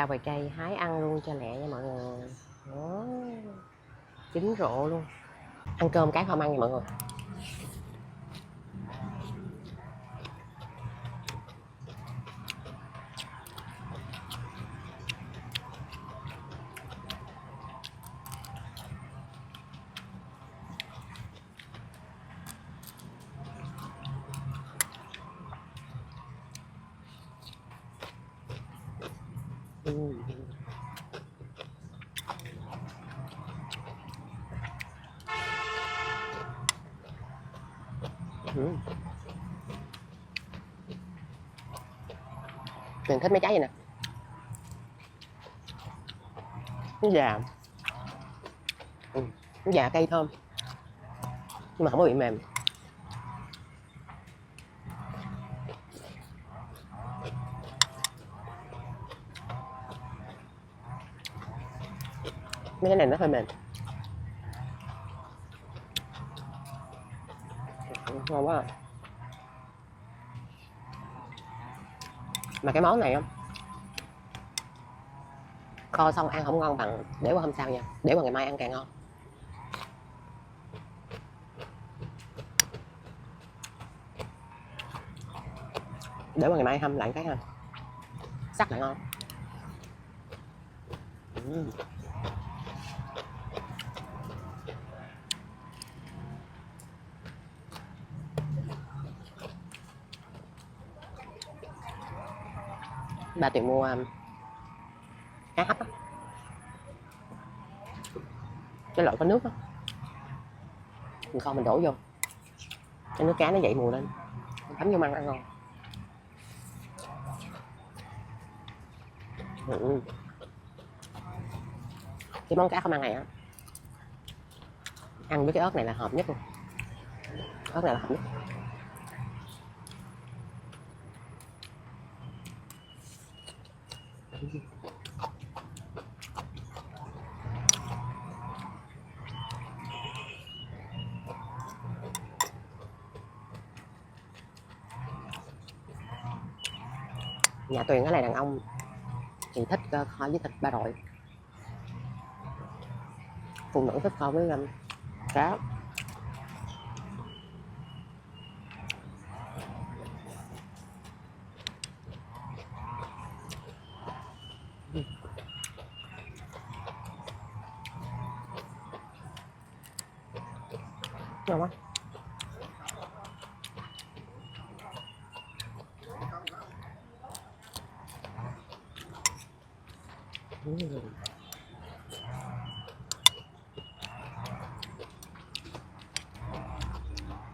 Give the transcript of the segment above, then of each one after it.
rau vài cây hái ăn luôn cho lẹ nha mọi người. Đó. Chín rộ luôn. Ăn cơm cái không ăn nha mọi người. Mình thích mấy trái vậy nè. Nó già. Nó già cây thơm. Nhưng mà không có bị mềm. Mấy cái này nó hơi mềm. Ngon quá à. Mà cái món này kho xong ăn không ngon bằng để qua hôm sau nha, để qua ngày mai ăn càng ngon. Để qua ngày mai hâm lại cái ha, sắc lại ngon. Ba Tuyền mua cá hấp á, cái loại có nước á, mình kho mình đổ vô cái nước cá nó dậy mùi lên, thấm vô măng ăn ngon. Cái món cá không ăn này á, ăn với cái ớt này là hợp nhất luôn. Ớt này là hợp nhất. Nhà Tuyền cái này đàn ông thì thích kho với thịt ba rọi, phụ nữ thích kho với cá. Ngon quá.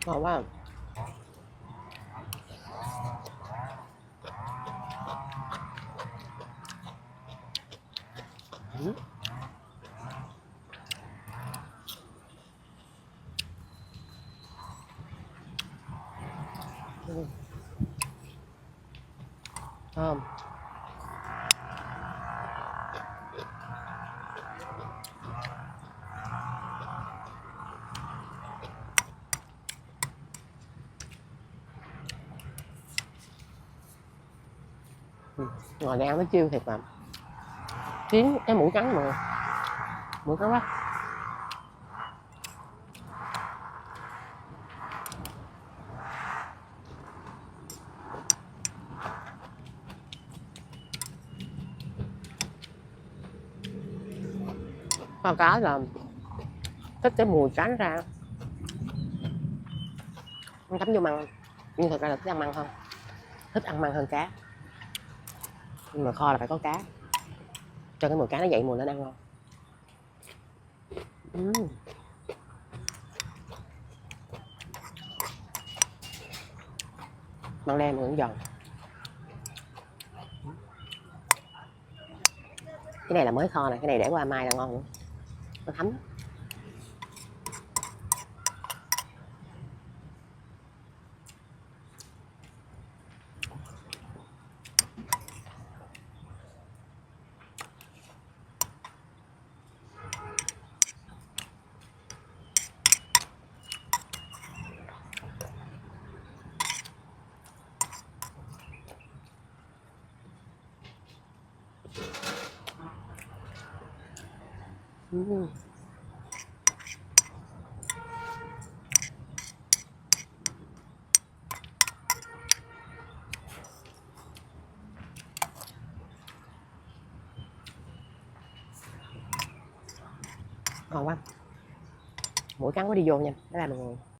Ngon quá. Thơm. Ngồi đây ăn nó chiêu thiệt mà. Chín cái mũi cắn mà. Mũi cắn quá. Con cá là thích cái mùi cắn ra. Nó chấm vô măng. Nhưng thật ra là thích ăn măng hơn. Thích ăn măng hơn cá. Nhưng mà kho là phải có cá, cho cái mùi cá nó dậy mùi lên ăn ngon. Măng lem cũng giòn. Cái này là mới kho này, cái này để qua mai là ngon nữa. Nó thấm. Ừ. Ngon quá, mũi cắn có đi vô nha, bye bye mọi người.